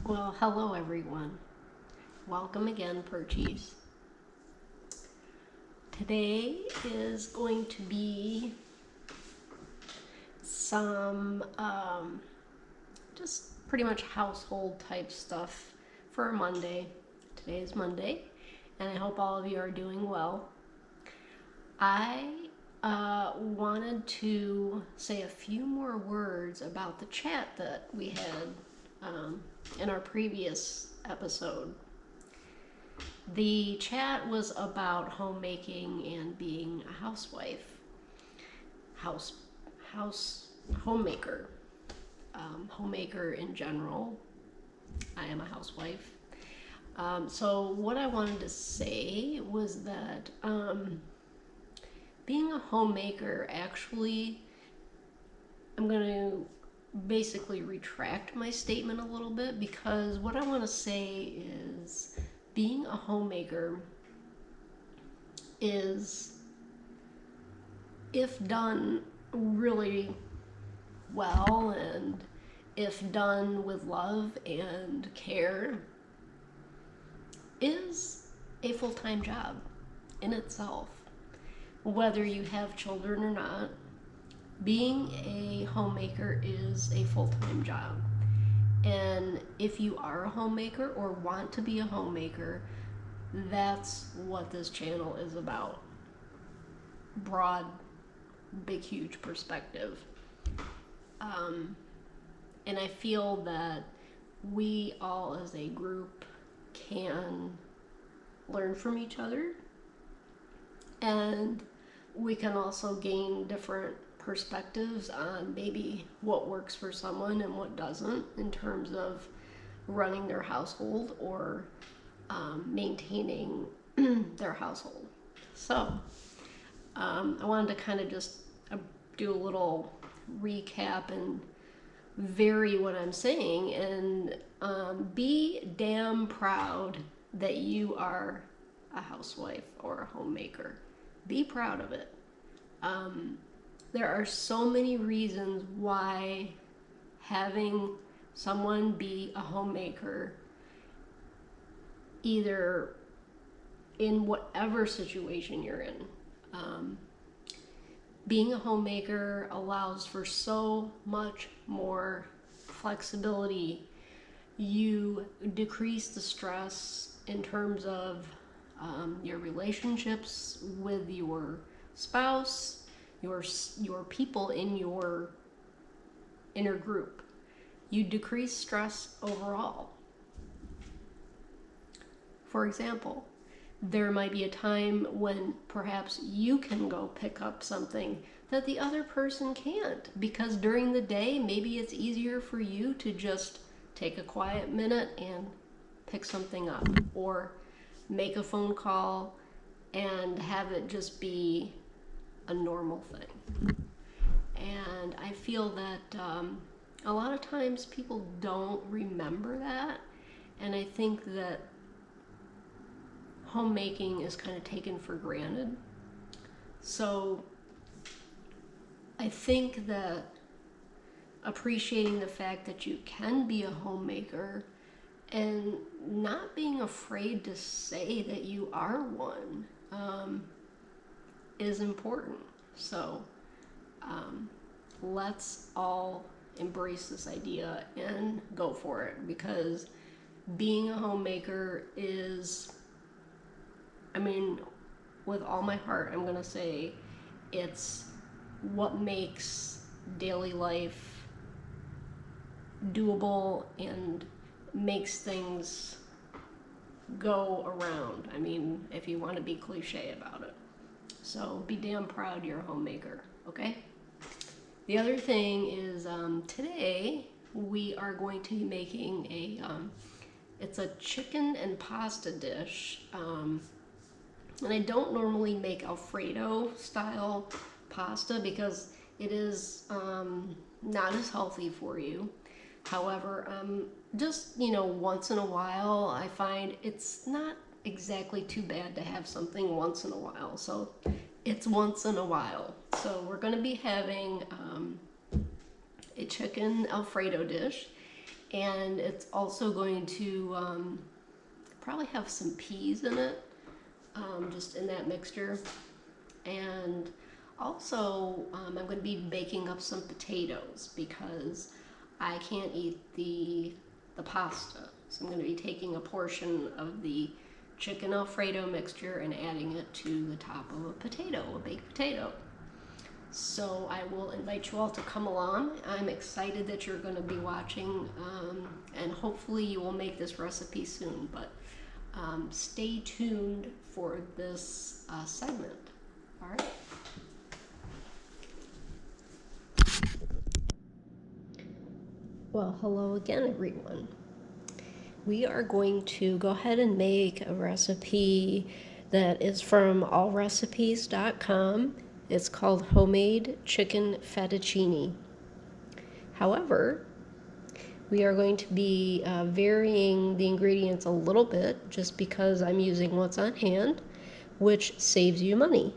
Well, hello everyone. Welcome again, Purchies. Today is going to be some just pretty much household type stuff for Monday. Today is Monday, and I hope all of you are doing well. I wanted to say a few more words about the chat that we had in our previous episode. The chat was about homemaking and being a housewife, homemaker, homemaker in general. I am a housewife. So what I wanted to say was that being a homemaker, actually, I'm going to basically retract my statement a little bit, because what I want to say is being a homemaker is, if done really well and if done with love and care, is a full-time job in itself. Whether you have children or not, being a homemaker is a full-time job. And if you are a homemaker or want to be a homemaker, that's what this channel is about. Broad, big, huge perspective. And I feel that we all as a group can learn from each other, and we can also gain different perspectives on maybe what works for someone and what doesn't in terms of running their household or maintaining their household. So I wanted to kind of just do a little recap and vary what I'm saying, and be damn proud that you are a housewife or a homemaker. Be proud of it. There are so many reasons why having someone be a homemaker, either in whatever situation you're in, being a homemaker allows for so much more flexibility. You decrease the stress in terms of your relationships with your spouse, your people in your inner group. You decrease stress overall. For example, there might be a time when perhaps you can go pick up something that the other person can't, because during the day maybe it's easier for you to just take a quiet minute and pick something up, or make a phone call and have it just be a normal thing. And I feel that a lot of times people don't remember that, and I think that homemaking is kind of taken for granted. So I think that appreciating the fact that you can be a homemaker and not being afraid to say that you are one is important. So let's all embrace this idea and go for it, because being a homemaker is, I mean, with all my heart, I'm going to say it's what makes daily life doable and makes things go around. I mean, if you want to be cliche about it. So be damn proud you're a homemaker, okay? The other thing is today we are going to be making it's a chicken and pasta dish. And I don't normally make Alfredo style pasta because it is not as healthy for you. However, just, once in a while, I find it's not exactly too bad to have something once in a while. So it's once in a while. So we're going to be having a chicken Alfredo dish. And it's also going to probably have some peas in it, just in that mixture. And also, I'm going to be baking up some potatoes because I can't eat the pasta. So I'm going to be taking a portion of the chicken Alfredo mixture and adding it to the top of a potato, a baked potato. So I will invite you all to come along. I'm excited that you're going to be watching, and hopefully you will make this recipe soon. But stay tuned for this segment. All right. Well, hello again, everyone. We are going to go ahead and make a recipe that is from allrecipes.com. It's called homemade chicken fettuccine. However, we are going to be varying the ingredients a little bit just because I'm using what's on hand, which saves you money.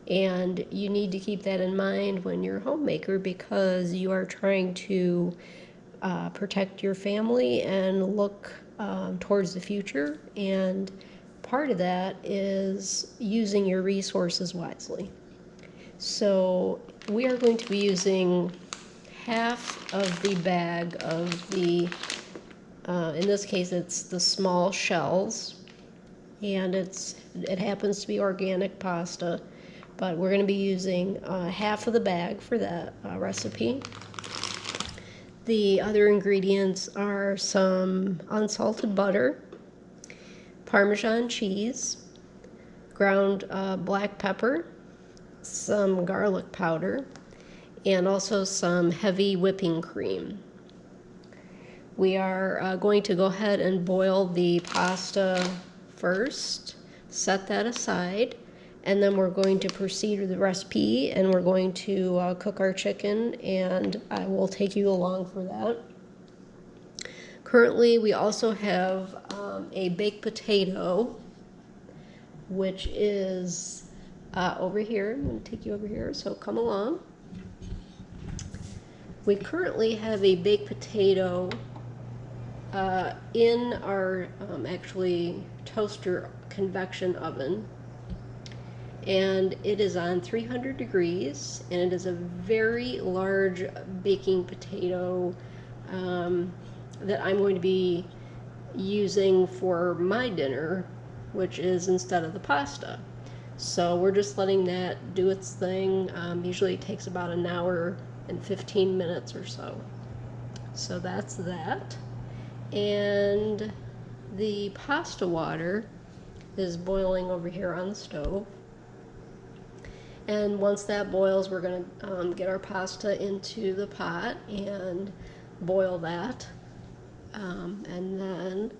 And you need to keep that in mind when you're a homemaker because you are trying to protect your family and look towards the future. And part of that is using your resources wisely. So we are going to be using half of the bag of the, in this case it's the small shells, and it happens to be organic pasta, but we're going to be using half of the bag for that recipe. The other ingredients are some unsalted butter, Parmesan cheese, ground black pepper, some garlic powder, and also some heavy whipping cream. We are going to go ahead and boil the pasta first, set that aside, and then we're going to proceed with the recipe, and we're going to cook our chicken, and I will take you along for that. Currently, we also have a baked potato, which is over here. I'm going to take you over here, so come along. We currently have a baked potato in our actually toaster convection oven, and it is on 300 degrees, and it is a very large baking potato that I'm going to be using for my dinner, which is instead of the pasta. So we're just letting that do its thing. Usually it takes about an hour and 15 minutes or so. So that's that. And the pasta water is boiling over here on the stove. And once that boils, we're going to get our pasta into the pot and boil that. And then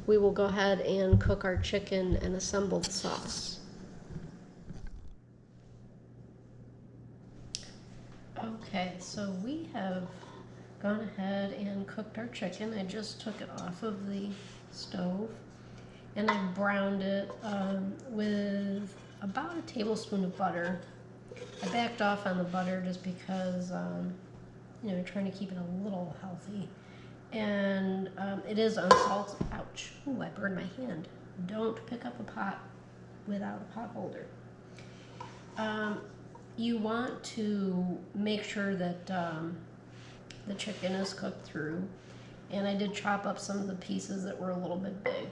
we will go ahead and cook our chicken and assemble the sauce. Okay, so we have gone ahead and cooked our chicken. I just took it off of the stove, and I browned it with about a tablespoon of butter. I backed off on the butter just because, trying to keep it a little healthy. And it is unsalted. Ouch. Ooh, I burned my hand. Don't pick up a pot without a pot holder. You want to make sure that the chicken is cooked through. And I did chop up some of the pieces that were a little bit big.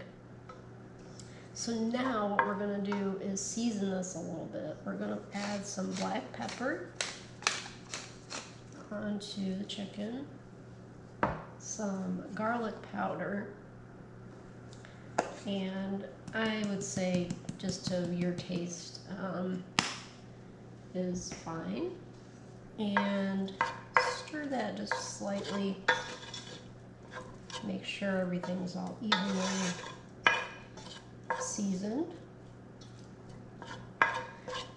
So now what we're going to do is season this a little bit. We're going to add some black pepper onto the chicken, some garlic powder, and I would say just to your taste is fine. And stir that just slightly, make sure everything's all evenly seasoned.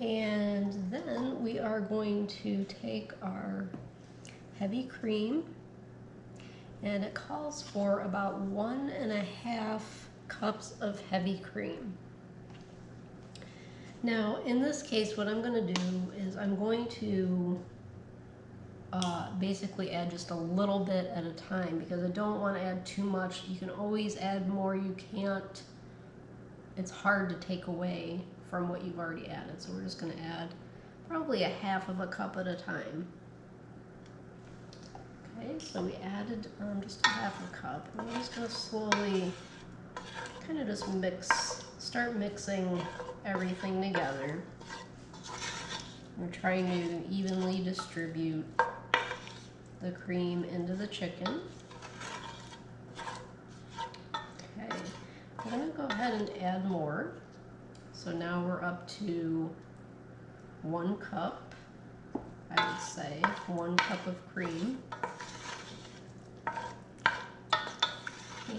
And then we are going to take our heavy cream, and it calls for about 1.5 cups of heavy cream. Now in this case, what I'm going to do is I'm going to basically add just a little bit at a time because I don't want to add too much. You can always add more. You can't, it's hard to take away from what you've already added. So we're just going to add probably a half of a cup at a time. Okay, so we added just a half a cup. And we're just going to slowly kind of just start mixing everything together. We're trying to evenly distribute the cream into the chicken. Okay, I'm going to go ahead and add more. So now we're up to 1 cup, I would say, 1 cup of cream.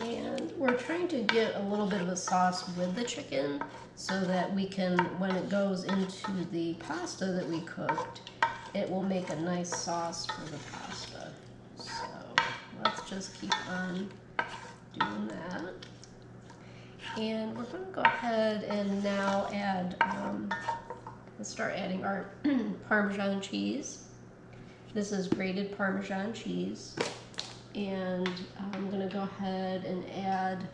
And we're trying to get a little bit of a sauce with the chicken so that we can, when it goes into the pasta that we cooked, it will make a nice sauce for the pasta. So let's just keep on doing that. And we're going to go ahead and now add, let's start adding our Parmesan cheese. This is grated Parmesan cheese. And I'm going to go ahead and add,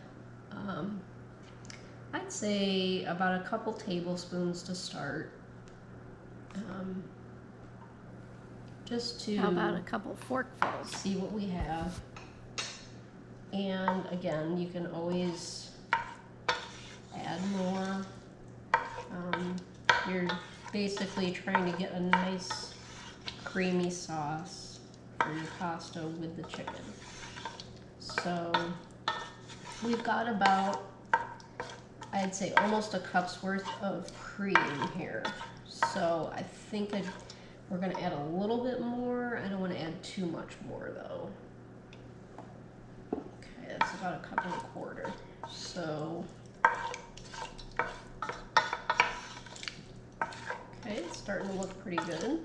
I'd say about a couple tablespoons to start. Just to How about a couple forkfuls? See what we have. And again, you can always add more. You're basically trying to get a nice creamy sauce for your pasta with the chicken. So we've got about, I'd say almost a cup's worth of cream here. So I think we're going to add a little bit more. I don't want to add too much more though. Okay, that's about a cup and a quarter. So, okay, it's starting to look pretty good.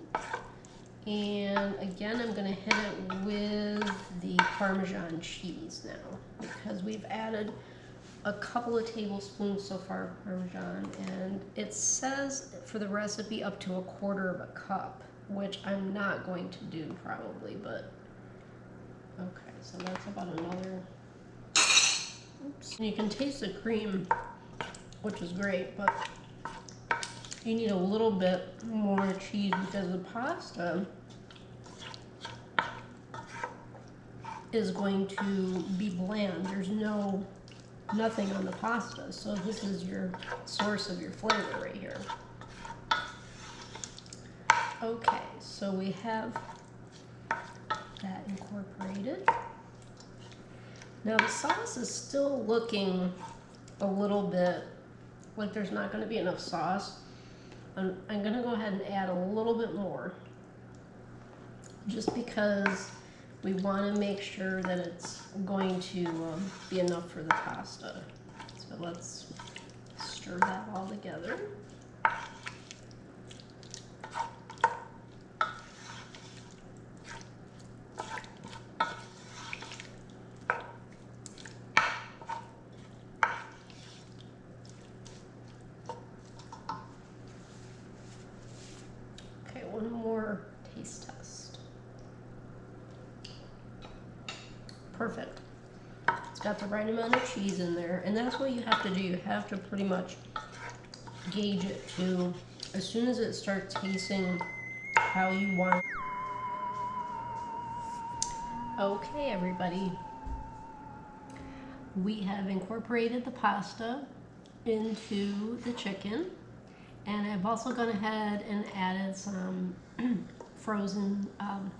And again, I'm going to hit it with the Parmesan cheese now because we've added a couple of tablespoons so far of Parmesan, and it says for the recipe up to a quarter of a cup, which I'm not going to do probably, but okay, so that's about another, oops. You can taste the cream, which is great, but you need a little bit more cheese because the pasta is going to be bland. There's nothing on the pasta, so this is your source of your flavor right here. Okay, so we have that incorporated. Now the sauce is still looking a little bit like there's not going to be enough sauce. I'm going to go ahead and add a little bit more just because we want to make sure that it's going to be enough for the pasta. So let's stir that all together. Okay, one more taste test. Perfect. It's got the right amount of cheese in there, and that's what you have to do. You have to pretty much gauge it to, as soon as it starts tasting how you want. Okay, everybody. We have incorporated the pasta into the chicken, and I've also gone ahead and added some frozen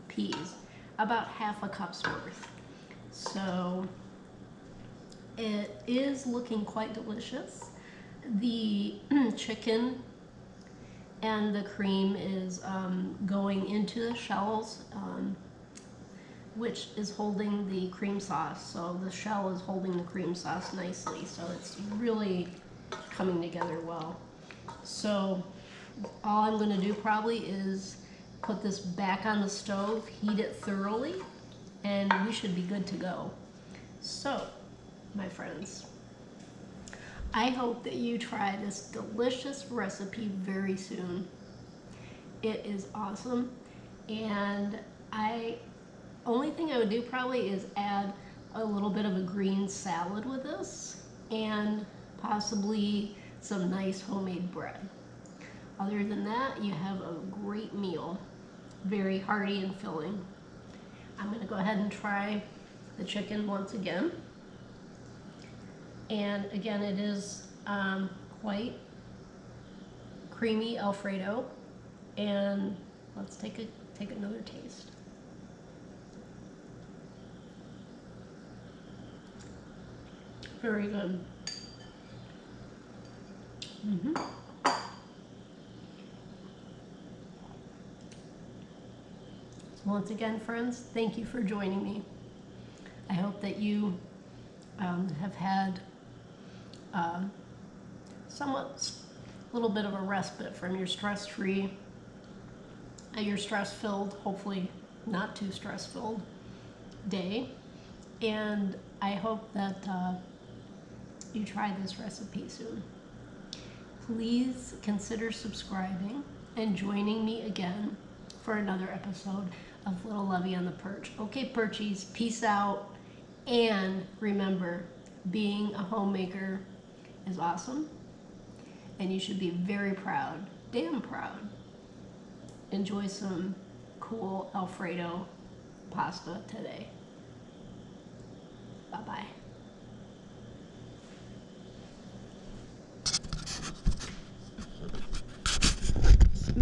peas, about half a cup's worth. So it is looking quite delicious. The chicken and the cream is going into the shells, which is holding the cream sauce. So the shell is holding the cream sauce nicely. So it's really coming together well. So all I'm going to do probably is put this back on the stove, heat it thoroughly, and we should be good to go. So, my friends, I hope that you try this delicious recipe very soon. It is awesome, and Only thing I would do probably is add a little bit of a green salad with this and possibly some nice homemade bread. Other than that, you have a great meal, very hearty and filling. I'm going to go ahead and try the chicken once again. And again, it is quite creamy Alfredo. And let's take another taste. Very good. So once again, friends, thank you for joining me. I hope that you have had somewhat little bit of a respite from your stress-free, your stress-filled, hopefully not too stress-filled day. And I hope that you try this recipe soon. Please consider subscribing and joining me again for another episode of Little Lovey on the Perch. Okay, Perchies, peace out. And remember, being a homemaker is awesome. And you should be very proud, damn proud. Enjoy some cool Alfredo pasta today. Bye-bye.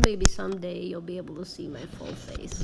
Maybe someday you'll be able to see my full face.